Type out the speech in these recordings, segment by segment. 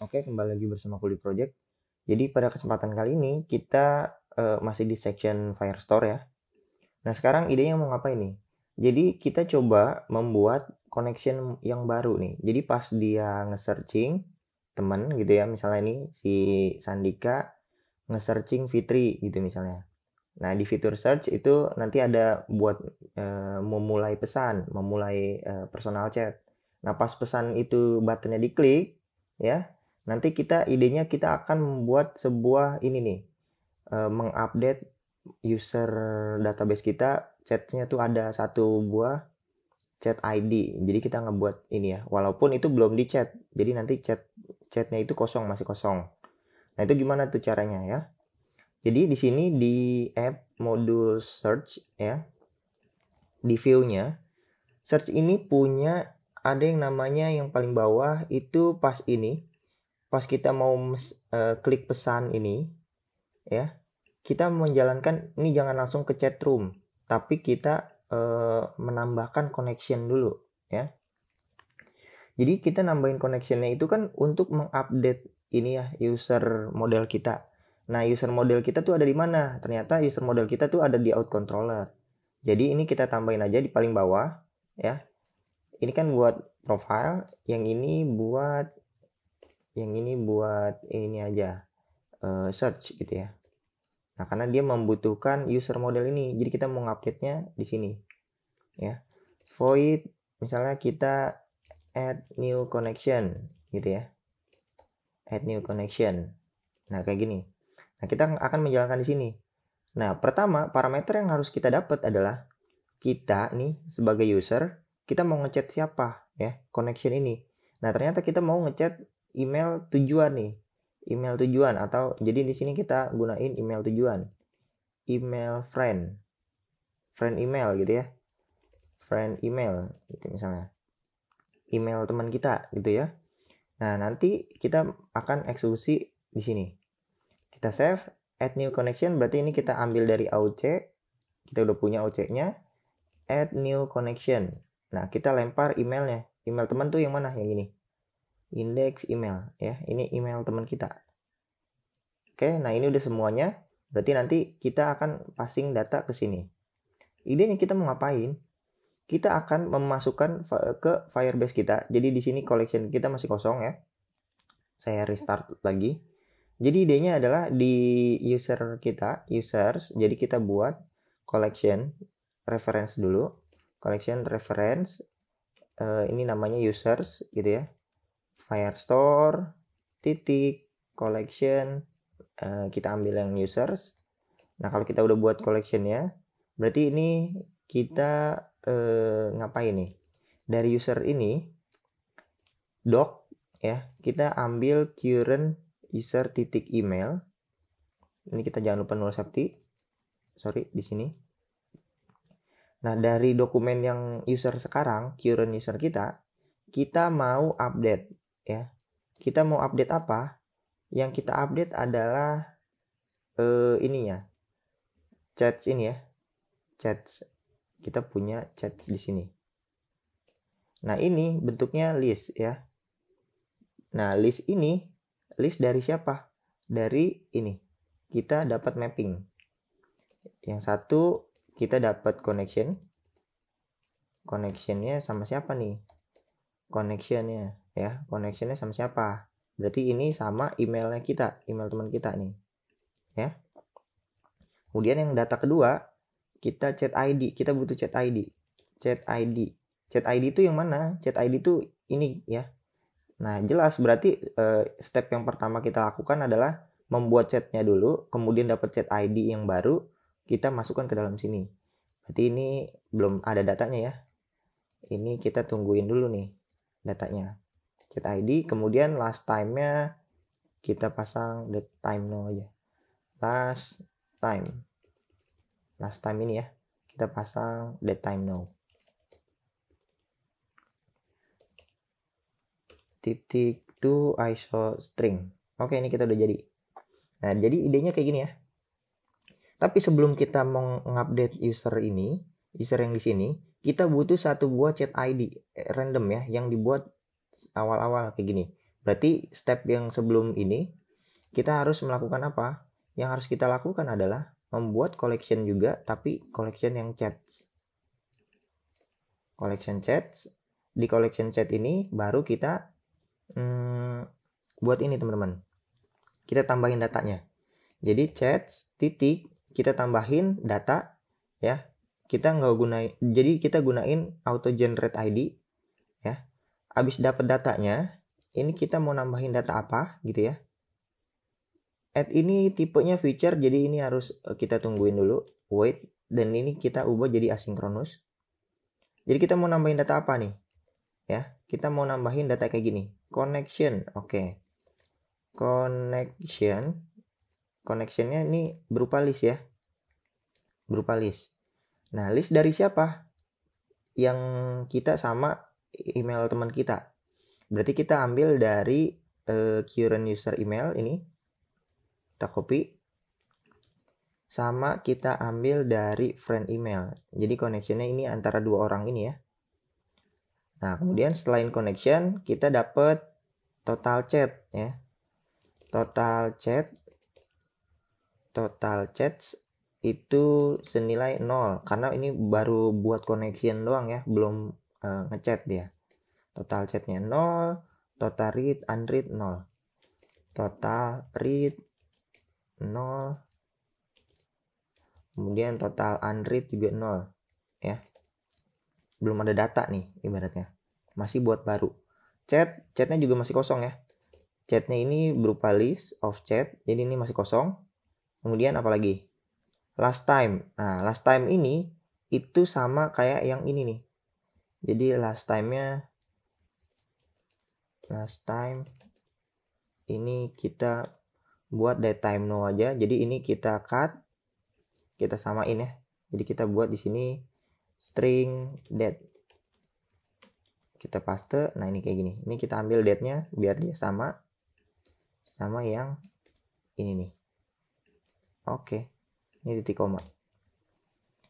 Oke, kembali lagi bersama Kuli Project. Jadi pada kesempatan kali ini kita masih di section Firestore ya. Nah sekarang idenya mau ngapain nih? Jadi kita coba membuat connection yang baru nih. Jadi pas dia nge-searching temen gitu ya, misalnya ini si Sandika nge-searching Fitri gitu misalnya. Nah di fitur search itu nanti ada buat memulai pesan, memulai personal chat. Nah pas pesan itu buttonnya diklik ya, nanti idenya kita akan membuat sebuah ini nih, mengupdate user database kita, chatnya tuh ada satu buah chat ID. Jadi kita ngebuat ini ya, walaupun itu belum di chat. Jadi nanti chatnya itu kosong, masih kosong. Nah itu gimana tuh caranya ya? Jadi di sini di app modul search ya, di view-nya, search ini punya ada yang namanya yang paling bawah itu pas kita mau klik pesan ini ya, kita menjalankan ini jangan langsung ke chat room, tapi kita menambahkan connection dulu ya. Jadi kita nambahin connectionnya itu kan untuk mengupdate ini ya user model kita. Nah user model kita tuh ada di mana? Ternyata user model kita tuh ada di out controller. Jadi ini kita tambahin aja di paling bawah ya. Ini kan buat profile, yang ini buat ini aja search gitu ya. Nah karena dia membutuhkan user model ini, jadi kita mau ngupdate-nya di sini ya. Void misalnya kita add new connection gitu ya, add new connection. Nah kayak gini. Nah kita akan menjalankan di sini. Nah pertama parameter yang harus kita dapat adalah kita nih sebagai user, kita mau ngechat siapa ya, connection ini. Nah ternyata kita mau ngechat email tujuan nih, email tujuan, atau jadi di sini kita gunain email tujuan, email friend email gitu ya, friend email gitu misalnya, email teman kita gitu ya. Nah nanti kita akan eksekusi di sini, kita save, add new connection, berarti ini kita ambil dari AUC, kita udah punya AUC-nya, add new connection. Nah kita lempar emailnya, email teman tuh yang mana, yang ini, index email ya, ini email teman kita. Oke, nah ini udah semuanya, berarti nanti kita akan passing data ke sini. Idenya kita mau ngapain? Kita akan memasukkan ke Firebase kita. Jadi di sini collection kita masih kosong ya. Saya restart lagi. Jadi idenya adalah di user kita, users. Jadi kita buat collection reference dulu. Collection reference. Ini namanya users gitu ya. Firestore titik collection. Kita ambil yang users. Nah kalau kita udah buat collectionnya, berarti ini kita ngapain nih? Dari user ini doc ya, kita ambil current user titik email. Ini kita jangan lupa null safety. Sorry di sini. Nah dari dokumen yang user sekarang, current user kita mau update ya. Kita mau update apa? Yang kita update adalah ininya, chats ini ya, chats. Kita punya chats di sini. Nah ini bentuknya list ya. Nah list ini, list dari siapa? Dari ini, kita dapat mapping. Yang satu kita dapat connectionnya sama siapa nih? Connectionnya ya, connectionnya sama siapa? Berarti ini sama emailnya kita, email teman kita nih ya. Kemudian yang data kedua, kita chat ID, kita butuh chat ID. Chat ID itu yang mana? Chat ID itu ini ya. Nah, jelas berarti step yang pertama kita lakukan adalah membuat chatnya dulu, kemudian dapat chat ID yang baru, kita masukkan ke dalam sini. Berarti ini belum ada datanya ya. Ini kita tungguin dulu nih datanya. Chat ID, kemudian last time-nya kita pasang the time now aja. Last time ini ya, kita pasang the time now. Titik to iso string. Oke, ini kita udah jadi. Nah, jadi idenya kayak gini ya. Tapi sebelum kita mengupdate user ini, user yang di sini, kita butuh satu buah chat ID random ya, yang dibuat awal-awal kayak gini. Berarti step yang sebelum ini kita harus melakukan apa? Yang harus kita lakukan adalah membuat collection juga, tapi collection yang chats. Collection chats. Di collection chat ini baru kita buat ini teman-teman. Kita tambahin datanya. Jadi chats titik kita tambahin data ya. Kita nggak gunain. Jadi kita gunain auto generate ID ya. Habis dapat datanya, ini kita mau nambahin data apa gitu ya. Add ini tipenya feature, jadi ini harus kita tungguin dulu, wait, dan ini kita ubah jadi asynchronous. Jadi kita mau nambahin data apa nih? Ya, kita mau nambahin data kayak gini. Connection, oke. Connectionnya ini berupa list ya. Berupa list. Nah, list dari siapa? Yang kita sama email teman kita. Berarti kita ambil dari current user email ini. Kita copy. Sama kita ambil dari friend email. Jadi connectionnya ini antara dua orang ini ya. Nah, kemudian selain connection, kita dapat total chat ya. Total chats itu senilai 0 karena ini baru buat connection doang ya, belum ngechat dia. Total chatnya 0, total read unread 0. Total read 0. Kemudian total unread juga 0 ya. Belum ada data nih ibaratnya. Masih buat baru. Chatnya juga masih kosong ya. Chatnya ini berupa list of chat, jadi ini masih kosong. Kemudian apalagi? Last time. Nah, last time ini itu sama kayak yang ini nih. Jadi last time ini kita buat datetime no aja. Jadi ini kita cut, kita samain ya. Jadi kita buat di sini string date. Kita paste. Nah, ini kayak gini. Ini kita ambil date-nya biar dia sama yang ini nih. Oke. Ini titik koma.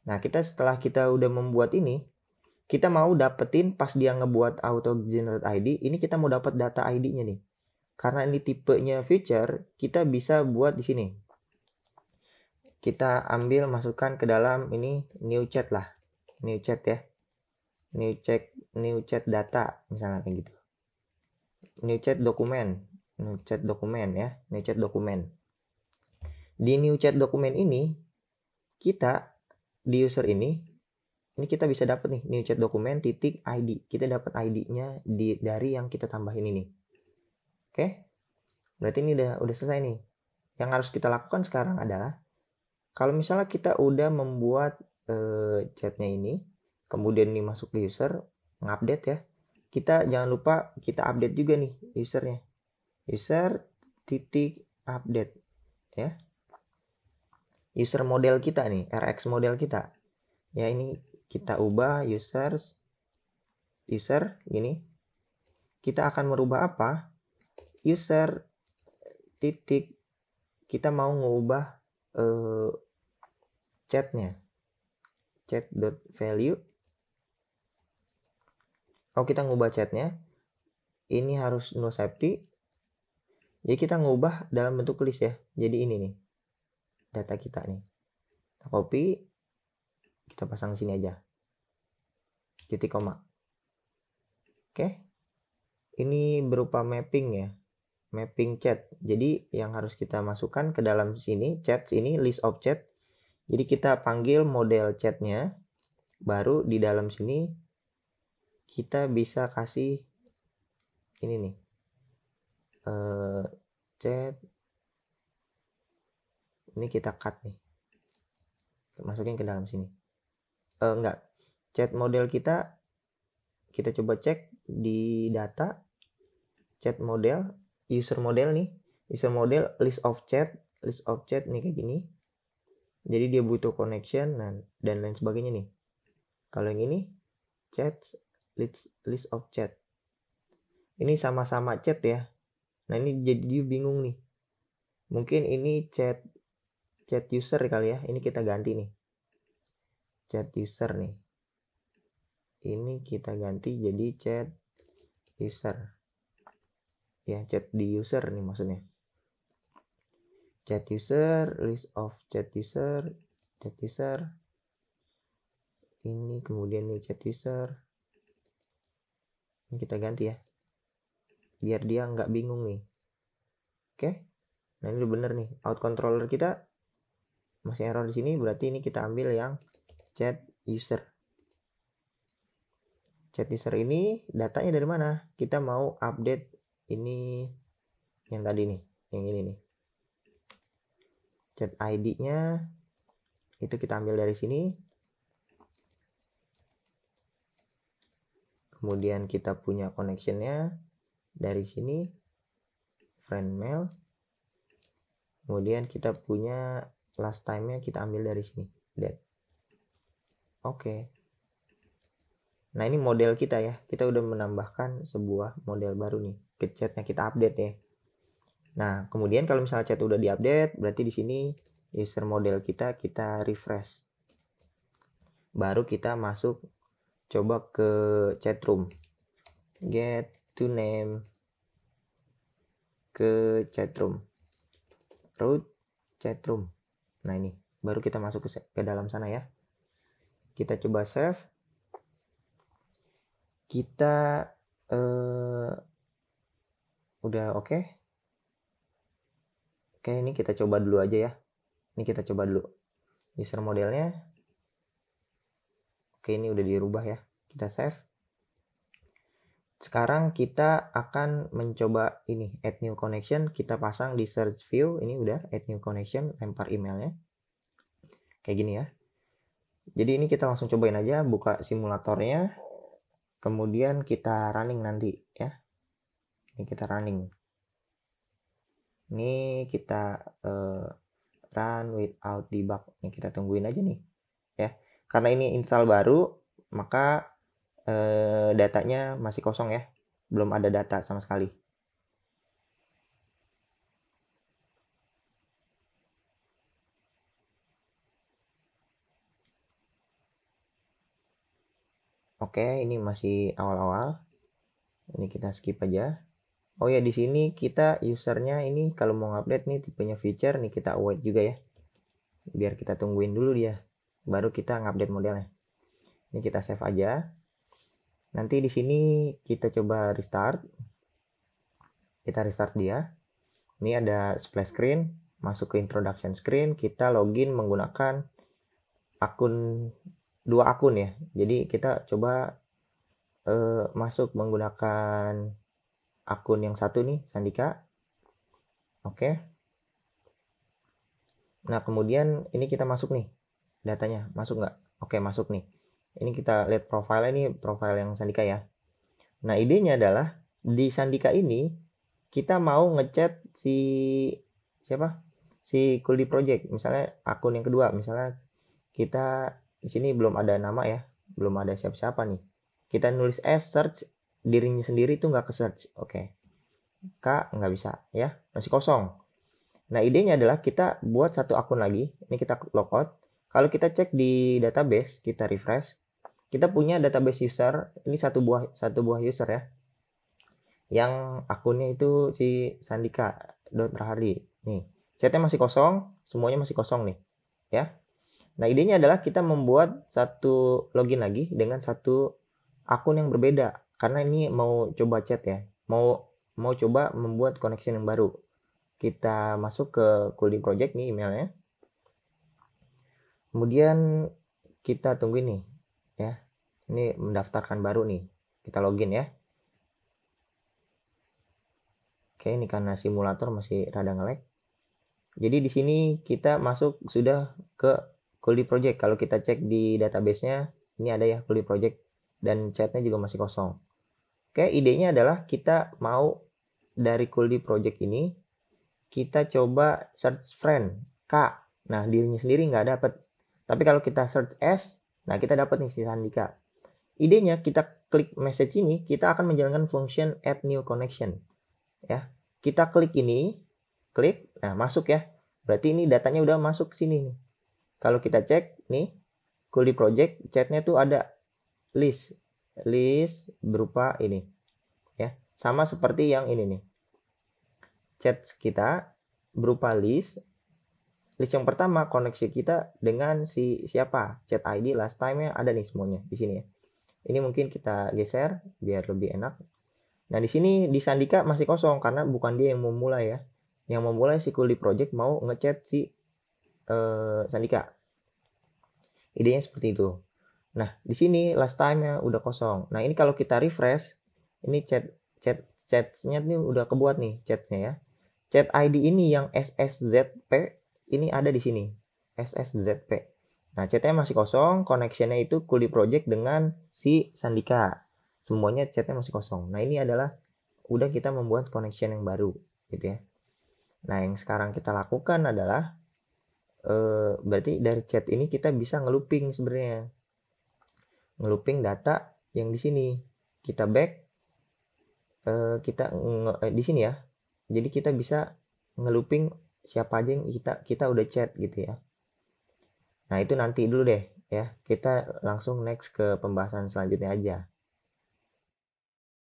Nah, setelah kita udah membuat ini, kita mau dapetin pas dia ngebuat auto generate ID, ini kita mau dapat data ID-nya nih. Karena ini tipenya feature, kita bisa buat di sini. Kita ambil masukkan ke dalam ini new chat lah. New chat ya. New chat data misalnya kayak gitu. New chat dokumen ya. New chat dokumen. Di new chat dokumen ini kita di user ini kita bisa dapat nih new chat dokumen titik ID. Kita dapat ID-nya dari yang kita tambahin ini. Oke? Berarti ini udah selesai nih. Yang harus kita lakukan sekarang adalah kalau misalnya kita udah membuat chatnya ini, kemudian ini masuk ke user, ngupdate ya. Kita jangan lupa kita update juga nih usernya. User titik update ya. User model kita nih, RX model kita. Ya ini kita ubah user gini. Kita akan merubah apa? User titik kita mau ngubah chatnya. Chat.value. Kalau kita ngubah chatnya, ini harus no safety. Jadi kita ngubah dalam bentuk list ya. Jadi ini nih. Data kita nih. Kita copy. Kita pasang sini aja. Titik koma. Oke. Ini berupa mapping ya. Mapping chat. Jadi yang harus kita masukkan ke dalam sini, chat ini list of chat. Jadi kita panggil model chatnya. Baru di dalam sini kita bisa kasih ini nih. Chat. Ini kita cut nih. Masukin ke dalam sini. Enggak. Chat model kita coba cek di data. Chat model, user model nih. User model list of chat nih kayak gini. Jadi dia butuh connection dan lain sebagainya nih. Kalau yang ini chat list of chat. Ini sama-sama chat ya. Nah, ini jadi dia bingung nih. Mungkin ini chat user kali ya. Ini kita ganti nih. Chat user nih. Ini kita ganti jadi chat user. ya, chat di user nih maksudnya. Chat user, list of chat user, ini kemudian nih chat user. Ini kita ganti ya, biar dia nggak bingung nih. Oke, nah ini udah bener nih. Out controller kita masih error di sini, berarti ini kita ambil yang chat user. Chat user ini datanya dari mana? Kita mau update ini yang tadi nih, yang ini nih. Chat ID-nya itu kita ambil dari sini. Kemudian kita punya connection-nya dari sini, friend mail. Kemudian kita punya last time-nya kita ambil dari sini, that. Oke. Nah, ini model kita ya. Kita udah menambahkan sebuah model baru nih ke chatnya, kita update ya. Nah, kemudian kalau misalnya chat udah diupdate, berarti di sini user model kita refresh. Baru kita masuk coba ke chat room. Get to name ke chat room. Root chat room. Nah, ini baru kita masuk ke dalam sana ya. Kita coba save. Kita udah oke. Oke, ini kita coba dulu aja ya. Ini kita coba dulu user modelnya. Oke, ini udah dirubah ya. Kita save. Sekarang kita akan mencoba ini, add new connection. Kita pasang di search view. Ini udah add new connection, lempar emailnya. Kayak gini ya. Jadi ini kita langsung cobain aja, buka simulatornya. Kemudian kita running nanti ya. Ini kita running. Ini kita run without debug. Ini kita tungguin aja nih ya. Karena ini install baru, maka datanya masih kosong ya. Belum ada data sama sekali. Oke, ini masih awal-awal. Ini kita skip aja. Oh ya, di sini kita usernya ini kalau mau update nih tipenya feature nih kita await juga ya. Biar kita tungguin dulu dia. Baru kita ngupdate modelnya. Ini kita save aja. Nanti di sini kita coba restart. Kita restart dia. Ini ada splash screen, masuk ke introduction screen, kita login menggunakan dua akun ya. Jadi kita coba masuk menggunakan akun yang satu nih, Sandika. Oke. Nah, kemudian ini kita masuk nih. Datanya masuk nggak? Oke, masuk nih. Ini kita lihat profilnya, ini profil yang Sandika ya. Nah, idenya adalah di Sandika ini kita mau ngechat siapa? Si Kuldi Project. Misalnya akun yang kedua, misalnya kita di sini belum ada nama ya, belum ada siapa-siapa nih. Kita nulis search dirinya sendiri tuh nggak ke search. Oke. K nggak bisa ya, masih kosong. Nah, idenya adalah kita buat satu akun lagi. Ini kita logout. Kalau kita cek di database, kita refresh. Kita punya database user. Ini satu buah user ya. Yang akunnya itu si Sandika.Rahardi. Nih, chatnya masih kosong, semuanya masih kosong nih. Ya. Nah, idenya adalah kita membuat satu login lagi dengan satu akun yang berbeda. Karena ini mau coba chat ya. Mau coba membuat connection yang baru. Kita masuk ke Kuldi Project nih emailnya. Kemudian kita tunggu nih ya. Ini mendaftarkan baru nih. Kita login ya. Oke, ini karena simulator masih rada nge-lag. Jadi di sini kita masuk sudah ke Kuldi Project. Kalau kita cek di database-nya, ini ada ya Kuldi Project dan chatnya juga masih kosong. Oke, idenya adalah kita mau dari Kuldi Project ini kita coba search friend K. Nah, dirinya sendiri nggak dapat. Tapi kalau kita search S, nah kita dapat nih si Sandika. Idenya kita klik message ini, kita akan menjalankan function add new connection. Ya, kita klik ini, klik, nah masuk ya. Berarti ini datanya udah masuk ke sini nih. Kalau kita cek nih, Kuldi Project chatnya tuh ada list berupa ini, ya, sama seperti yang ini nih. chat kita berupa list. List yang pertama koneksi kita dengan siapa, chat ID, last time-nya ada nih semuanya di sini ya. Ini mungkin kita geser biar lebih enak. Nah, di sini di Sandika masih kosong karena bukan dia yang memulai ya. Yang memulai si Kuli Project mau ngechat si Sandika. Idenya seperti itu. Nah, di sini last time-nya udah kosong. Nah, ini kalau kita refresh, ini chat-nya nih udah kebuat nih chatnya ya. Chat ID ini yang SSZP ini ada di sini. SSZP. Nah, chatnya masih kosong, connection-nya itu Kuli Project dengan si Sandika. Semuanya chatnya masih kosong. Nah, ini adalah udah kita membuat connection yang baru gitu ya. Nah, yang sekarang kita lakukan adalah berarti dari chat ini kita bisa ngelooping sebenarnya. Ngelooping data yang di sini. Kita back di sini ya. Jadi kita bisa ngelooping siapa aja yang kita udah chat gitu ya. Nah, itu nanti dulu deh ya. Kita langsung next ke pembahasan selanjutnya aja.